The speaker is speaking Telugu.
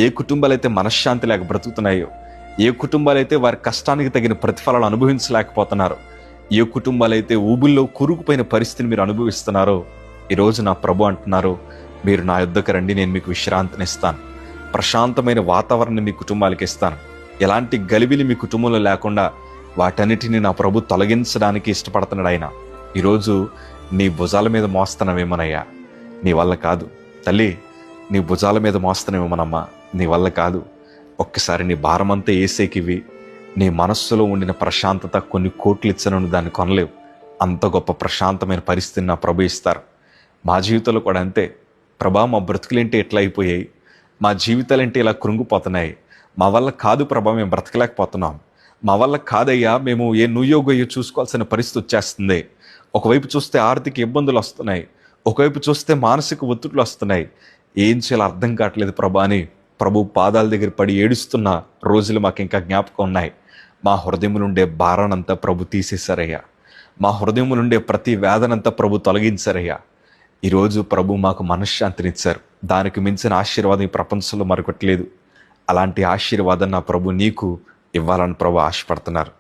ఏ కుటుంబాలైతే మనశ్శాంతి లేక బ్రతుకుతున్నాయో, ఏ కుటుంబాలైతే వారి కష్టానికి తగిన ప్రతిఫలాలు అనుభవించలేకపోతున్నారో, ఏ కుటుంబాలైతే ఊబుల్లో కూరుకుపోయిన పరిస్థితిని మీరు అనుభవిస్తున్నారో, ఈరోజు నా ప్రభు అంటున్నారు, మీరు నా యొద్దకు రండి, నేను మీకు విశ్రాంతినిస్తాను, ప్రశాంతమైన వాతావరణాన్ని మీ కుటుంబాలకి ఇస్తాను. ఎలాంటి గలిబిలి మీ కుటుంబంలో లేకుండా వాటన్నిటిని నా ప్రభు తొలగించడానికి ఇష్టపడుతున్నాడు ఆయన. ఈరోజు నీ భుజాల మీద మోస్తున్నావేమోనయ్యా, నీ వల్ల కాదు. తల్లి, నీ భుజాల మీద మోస్తున్నావేమోనమ్మా, నీ వల్ల కాదు. ఒక్కసారి నీ భారమంతా ఏసేకివి. నీ మనస్సులో ఉండిన ప్రశాంతత కొన్ని కోట్లు ఇచ్చను దాన్ని కొనలేవు. అంత గొప్ప ప్రశాంతమైన పరిస్థితిని నా ప్రభు ఇస్తారు. మా జీవితంలో కూడా అంతే. ప్రభా, మా బ్రతుకులేంటి ఎట్లా అయిపోయాయి, మా జీవితాలేంటి ఇలా కృంగిపోతున్నాయి, మా వల్ల కాదు ప్రభా, మేము బ్రతకలేకపోతున్నాం, మా వల్ల కాదయ్యా, మేము ఏ నుయ్యోగయ్యో చూసుకోవాల్సిన పరిస్థితి వచ్చేస్తుంది. ఒకవైపు చూస్తే ఆర్థిక ఇబ్బందులు వస్తున్నాయి, ఒకవైపు చూస్తే మానసిక ఒత్తిడులు వస్తున్నాయి, ఏం చేయాలో అర్థం కావట్లేదు ప్రభా అని ప్రభు పాదాల దగ్గర పడి ఏడుస్తున్న రోజులు మాకు ఇంకా జ్ఞాపకం ఉన్నాయి. మా హృదయములుండే భారానంతా ప్రభు తీసేశారయ్యా, మా హృదయములుండే ప్రతి వేదనంతా ప్రభు తొలగించారయ్యా. ఈరోజు ప్రభు మాకు మనశ్శాంతినిచ్చారు. దానికి మించిన ఆశీర్వాదం ఈ ప్రపంచంలో మరొకటి లేదు. అలాంటి ఆశీర్వాదం నా ప్రభు నీకు ఇవ్వాలని ప్రభు ఆశపడుతున్నారు.